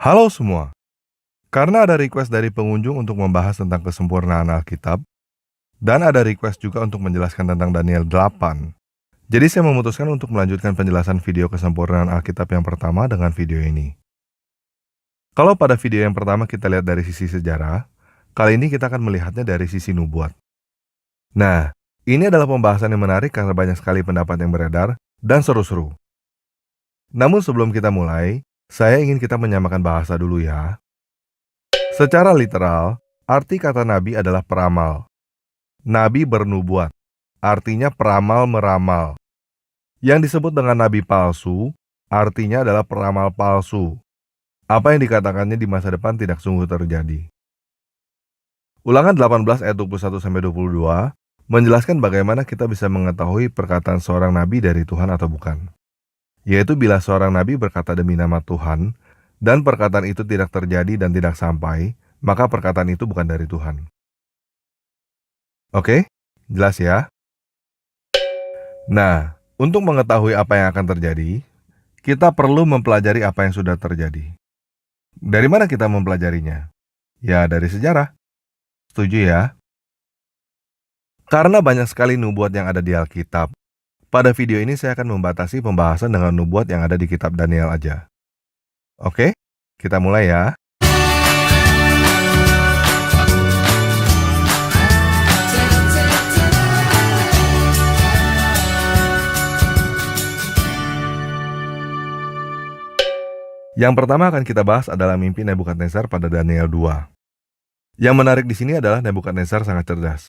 Halo semua, karena ada request dari pengunjung untuk membahas tentang kesempurnaan Alkitab, dan ada request juga untuk menjelaskan tentang Daniel 8. Jadi saya memutuskan untuk melanjutkan penjelasan video kesempurnaan Alkitab yang pertama dengan video ini. Kalau pada video yang pertama kita lihat dari sisi sejarah, kali ini kita akan melihatnya dari sisi nubuat. Nah, ini adalah pembahasan yang menarik karena banyak sekali pendapat yang beredar dan seru-seru. Namun sebelum kita mulai, saya ingin kita menyamakan bahasa dulu ya. Secara literal, arti kata nabi adalah peramal. Nabi bernubuat, artinya peramal meramal. Yang disebut dengan nabi palsu, artinya adalah peramal palsu. Apa yang dikatakannya di masa depan tidak sungguh terjadi. Ulangan 18 ayat 21-22 menjelaskan bagaimana kita bisa mengetahui perkataan seorang nabi dari Tuhan atau bukan. Yaitu bila seorang nabi berkata demi nama Tuhan, dan perkataan itu tidak terjadi dan tidak sampai, maka perkataan itu bukan dari Tuhan. Oke, jelas ya? Nah, untuk mengetahui apa yang akan terjadi, kita perlu mempelajari apa yang sudah terjadi. Dari mana kita mempelajarinya? Ya, dari sejarah. Setuju ya? Karena banyak sekali nubuat yang ada di Alkitab, pada video ini saya akan membatasi pembahasan dengan nubuat yang ada di kitab Daniel aja. Oke, kita mulai ya. Yang pertama akan kita bahas adalah mimpi Nebukadnezar pada Daniel 2. Yang menarik di sini adalah Nebukadnezar sangat cerdas.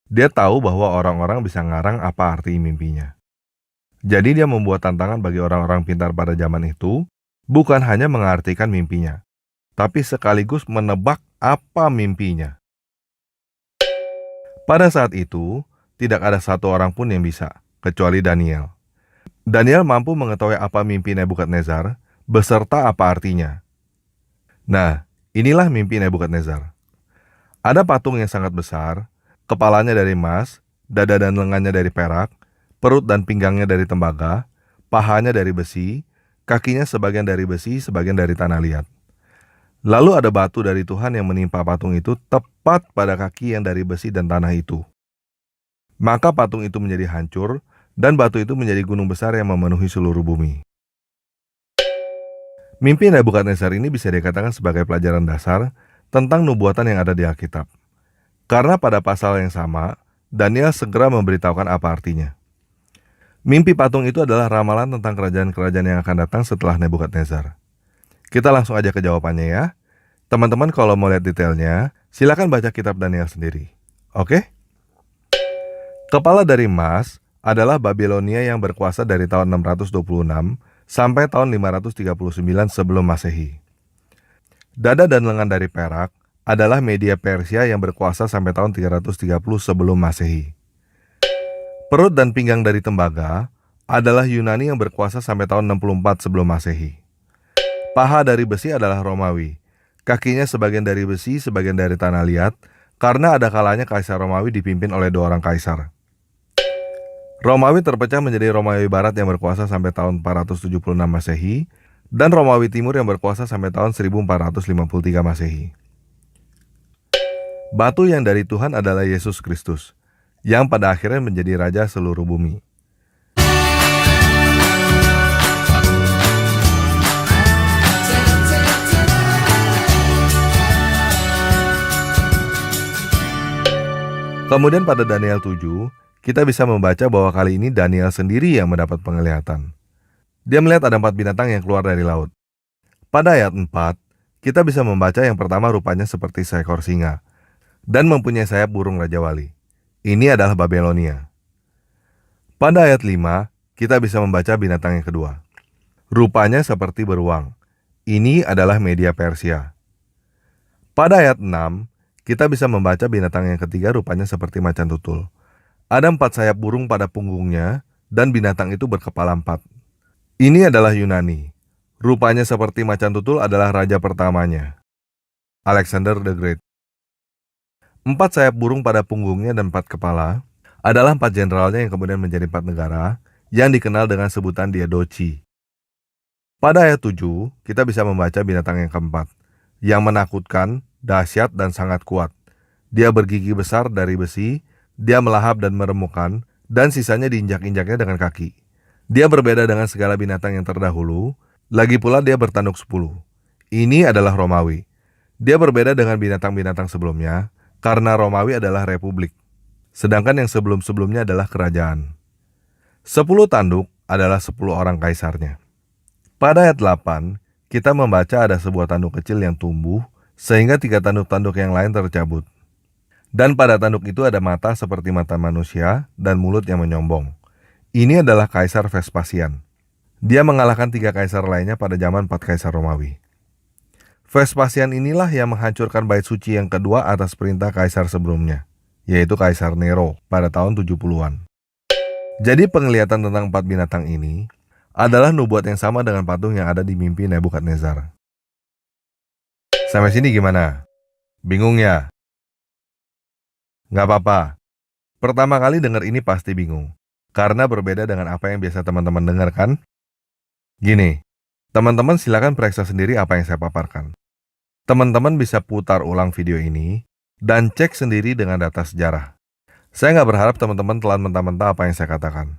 Dia tahu bahwa orang-orang bisa ngarang apa arti mimpinya. Jadi dia membuat tantangan bagi orang-orang pintar pada zaman itu, bukan hanya mengartikan mimpinya, tapi sekaligus menebak apa mimpinya. Pada saat itu, tidak ada satu orang pun yang bisa, kecuali Daniel. Daniel mampu mengetahui apa mimpi Nebukadnezar, beserta apa artinya. Nah, inilah mimpi Nebukadnezar. Ada patung yang sangat besar, kepalanya dari emas, dada dan lengannya dari perak, perut dan pinggangnya dari tembaga, pahanya dari besi, kakinya sebagian dari besi, sebagian dari tanah liat. Lalu ada batu dari Tuhan yang menimpa patung itu tepat pada kaki yang dari besi dan tanah itu. Maka patung itu menjadi hancur, dan batu itu menjadi gunung besar yang memenuhi seluruh bumi. Mimpi Nebukadnezar ini bisa dikatakan sebagai pelajaran dasar tentang nubuatan yang ada di Alkitab. Karena pada pasal yang sama, Daniel segera memberitahukan apa artinya. Mimpi patung itu adalah ramalan tentang kerajaan-kerajaan yang akan datang setelah Nebukadnezar. Kita langsung aja ke jawabannya ya. Teman-teman kalau mau lihat detailnya, silakan baca kitab Daniel sendiri. Oke? Kepala dari emas adalah Babilonia yang berkuasa dari tahun 626 sampai tahun 539 sebelum Masehi. Dada dan lengan dari perak adalah Media Persia yang berkuasa sampai tahun 330 sebelum Masehi. Perut dan pinggang dari tembaga adalah Yunani yang berkuasa sampai tahun 64 sebelum Masehi. Paha dari besi adalah Romawi. Kakinya sebagian dari besi, sebagian dari tanah liat, karena ada kalanya Kaisar Romawi dipimpin oleh dua orang kaisar. Romawi terpecah menjadi Romawi Barat yang berkuasa sampai tahun 476 Masehi, dan Romawi Timur yang berkuasa sampai tahun 1453 Masehi. Batu yang dari Tuhan adalah Yesus Kristus, yang pada akhirnya menjadi Raja seluruh bumi. Kemudian pada Daniel 7, kita bisa membaca bahwa kali ini Daniel sendiri yang mendapat penglihatan. Dia melihat ada 4 binatang yang keluar dari laut. Pada ayat 4, kita bisa membaca yang pertama rupanya seperti seekor singa, dan mempunyai sayap burung Raja Wali. Ini adalah Babilonia. Pada ayat 5, kita bisa membaca binatang yang kedua. Rupanya seperti beruang. Ini adalah Media Persia. Pada ayat 6, kita bisa membaca binatang yang ketiga rupanya seperti macan tutul. Ada 4 sayap burung pada punggungnya, dan binatang itu berkepala 4. Ini adalah Yunani. Rupanya seperti macan tutul adalah raja pertamanya, Alexander the Great. 4 sayap burung pada punggungnya dan 4 kepala adalah 4 jenderalnya yang kemudian menjadi 4 negara yang dikenal dengan sebutan Diadochi. Pada ayat 7, kita bisa membaca binatang yang keempat, yang menakutkan, dahsyat, dan sangat kuat. Dia bergigi besar dari besi, dia melahap dan meremukkan, dan sisanya diinjak-injaknya dengan kaki. Dia berbeda dengan segala binatang yang terdahulu, lagi pula dia bertanduk 10. Ini adalah Romawi. Dia berbeda dengan binatang-binatang sebelumnya, karena Romawi adalah republik, sedangkan yang sebelum-sebelumnya adalah kerajaan. 10 tanduk adalah 10 orang kaisarnya. Pada ayat 8, kita membaca ada sebuah tanduk kecil yang tumbuh, sehingga 3 tanduk-tanduk yang lain tercabut. Dan pada tanduk itu ada mata seperti mata manusia dan mulut yang menyombong. Ini adalah Kaisar Vespasian. Dia mengalahkan 3 kaisar lainnya pada zaman 4 kaisar Romawi. Vespasian inilah yang menghancurkan bait suci yang kedua atas perintah kaisar sebelumnya, yaitu Kaisar Nero pada tahun 70-an. Jadi penglihatan tentang 4 binatang ini adalah nubuat yang sama dengan patung yang ada di mimpi Nebukadnezar. Sampai sini gimana? Bingung ya? Nggak apa-apa. Pertama kali dengar ini pasti bingung, karena berbeda dengan apa yang biasa teman-teman dengar kan? Gini, teman-teman silakan periksa sendiri apa yang saya paparkan. Teman-teman bisa putar ulang video ini dan cek sendiri dengan data sejarah. Saya nggak berharap teman-teman telan mentah-mentah apa yang saya katakan.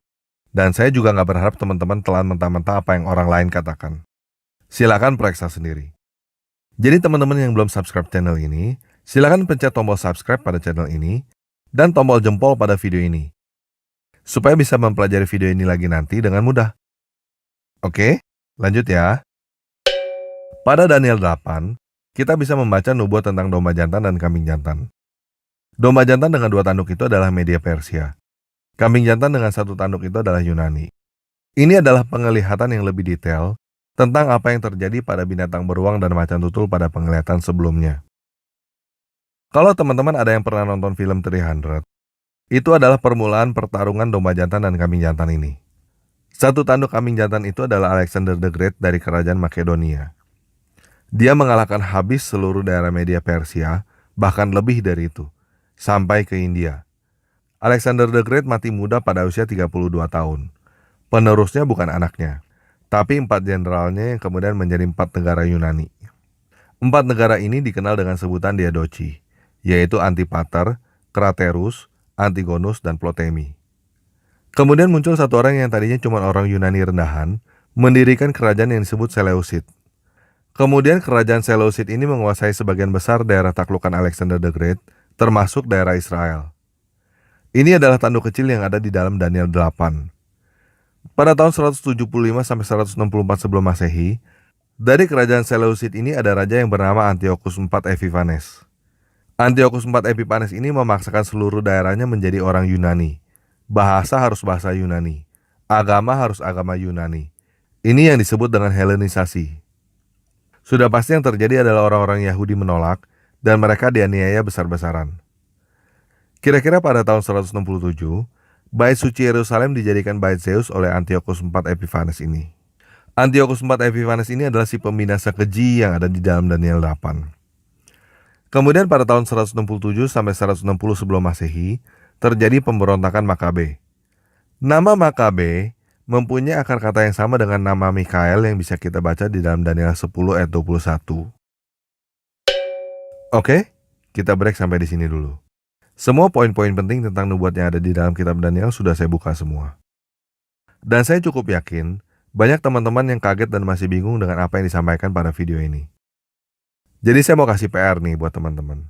Dan saya juga nggak berharap teman-teman telan mentah-mentah apa yang orang lain katakan. Silakan periksa sendiri. Jadi teman-teman yang belum subscribe channel ini, silakan pencet tombol subscribe pada channel ini dan tombol jempol pada video ini, supaya bisa mempelajari video ini lagi nanti dengan mudah. Oke, lanjut ya. Pada Daniel 8, kita bisa membaca nubuat tentang domba jantan dan kambing jantan. Domba jantan dengan 2 tanduk itu adalah Media Persia. Kambing jantan dengan 1 tanduk itu adalah Yunani. Ini adalah penglihatan yang lebih detail tentang apa yang terjadi pada binatang beruang dan macan tutul pada penglihatan sebelumnya. Kalau teman-teman ada yang pernah nonton film 300, itu adalah permulaan pertarungan domba jantan dan kambing jantan ini. 1 tanduk kambing jantan itu adalah Alexander the Great dari kerajaan Makedonia. Dia mengalahkan habis seluruh daerah Media Persia, bahkan lebih dari itu, sampai ke India. Alexander the Great mati muda pada usia 32 tahun. Penerusnya bukan anaknya, tapi 4 jenderalnya yang kemudian menjadi 4 negara Yunani. 4 negara ini dikenal dengan sebutan Diadochi, yaitu Antipater, Craterus, Antigonus, dan Ptolemy. Kemudian muncul satu orang yang tadinya cuma orang Yunani rendahan, mendirikan kerajaan yang disebut Seleucid. Kemudian kerajaan Seleucid ini menguasai sebagian besar daerah taklukan Alexander the Great, termasuk daerah Israel. Ini adalah tanduk kecil yang ada di dalam Daniel 8. Pada tahun 175 sampai 164 sebelum Masehi, dari kerajaan Seleucid ini ada raja yang bernama Antiochus IV Epiphanes. Antiochus IV Epiphanes ini memaksakan seluruh daerahnya menjadi orang Yunani. Bahasa harus bahasa Yunani. Agama harus agama Yunani. Ini yang disebut dengan Helenisasi. Sudah pasti yang terjadi adalah orang-orang Yahudi menolak dan mereka dianiaya besar-besaran. Kira-kira pada tahun 167, bait suci Yerusalem dijadikan bait Zeus oleh Antiochus IV Epiphanes ini. Antiochus IV Epiphanes ini adalah si pembinasa keji yang ada di dalam Daniel 8. Kemudian pada tahun 167 sampai 160 sebelum Masehi, terjadi pemberontakan Makabe. Nama Makabe mempunyai akar kata yang sama dengan nama Mikael yang bisa kita baca di dalam Daniel 10 ayat 21. Oke, kita break sampai di sini dulu. Semua poin-poin penting tentang nubuat yang ada di dalam kitab Daniel sudah saya buka semua. Dan saya cukup yakin, banyak teman-teman yang kaget dan masih bingung dengan apa yang disampaikan pada video ini. Jadi saya mau kasih PR nih buat teman-teman.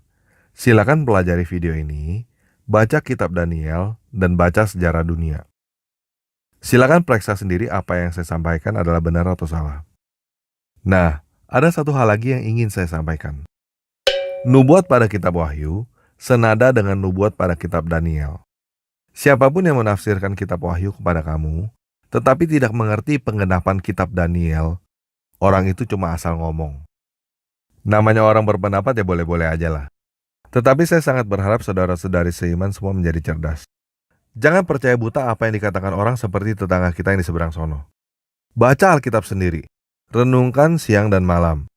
Silakan pelajari video ini, baca kitab Daniel, dan baca sejarah dunia. Silakan periksa sendiri apa yang saya sampaikan adalah benar atau salah. Nah, ada satu hal lagi yang ingin saya sampaikan. Nubuat pada kitab Wahyu senada dengan nubuat pada kitab Daniel. Siapapun yang menafsirkan kitab Wahyu kepada kamu, tetapi tidak mengerti penggenapan kitab Daniel, orang itu cuma asal ngomong. Namanya orang berpendapat ya boleh-boleh aja lah. Tetapi saya sangat berharap saudara-saudari seiman semua menjadi cerdas. Jangan percaya buta apa yang dikatakan orang seperti tetangga kita yang di seberang sono. Baca Alkitab sendiri. Renungkan siang dan malam.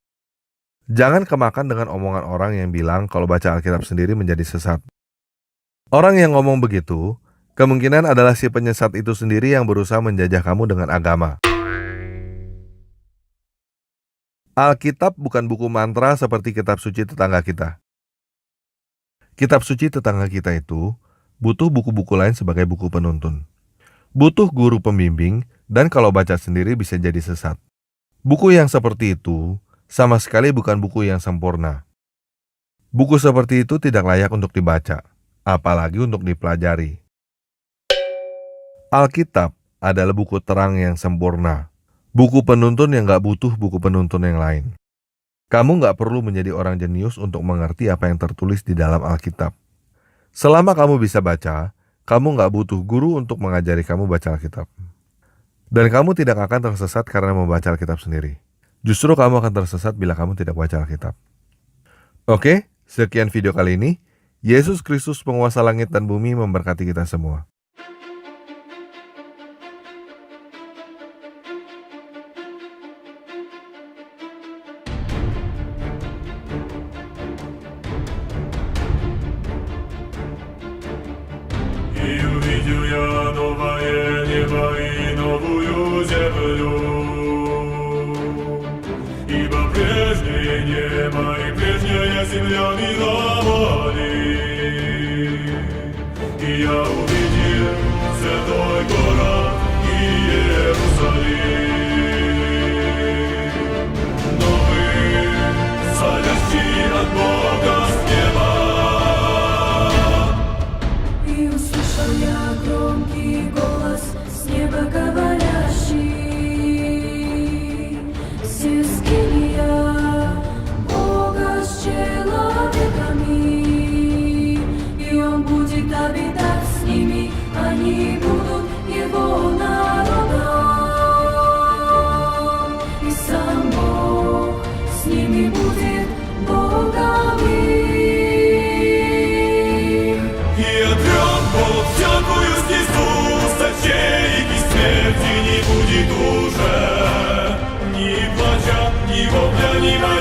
Jangan kemakan dengan omongan orang yang bilang kalau baca Alkitab sendiri menjadi sesat. Orang yang ngomong begitu, kemungkinan adalah si penyesat itu sendiri yang berusaha menjajah kamu dengan agama. Alkitab bukan buku mantra seperti kitab suci tetangga kita. Kitab suci tetangga kita itu butuh buku-buku lain sebagai buku penuntun. Butuh guru pembimbing, dan kalau baca sendiri bisa jadi sesat. Buku yang seperti itu sama sekali bukan buku yang sempurna. Buku seperti itu tidak layak untuk dibaca, apalagi untuk dipelajari. Alkitab adalah buku terang yang sempurna. Buku penuntun yang gak butuh buku penuntun yang lain. Kamu gak perlu menjadi orang jenius untuk mengerti apa yang tertulis di dalam Alkitab. Selama kamu bisa baca, kamu gak butuh guru untuk mengajari kamu baca Alkitab. Dan kamu tidak akan tersesat karena membaca Alkitab sendiri. Justru kamu akan tersesat bila kamu tidak baca Alkitab. Oke, sekian video kali ini. Yesus Kristus penguasa langit dan bumi memberkati kita semua. И увидел я новое небо и новую землю, ибо прежнее небо и прежняя земля миновали. И я увидел святой город Иерусалим, новый, сходящий от Бога с неба. Я громкий голос с неба говорящий, все скиния Бога с человеками, и Он будет обитать с ними, они будут Его народом, и сам Бог с ними будет Богом их. И отрёт Бог всякую стезу, стачей и смерти не будет уже, ни плача, ни вопля, ни войны.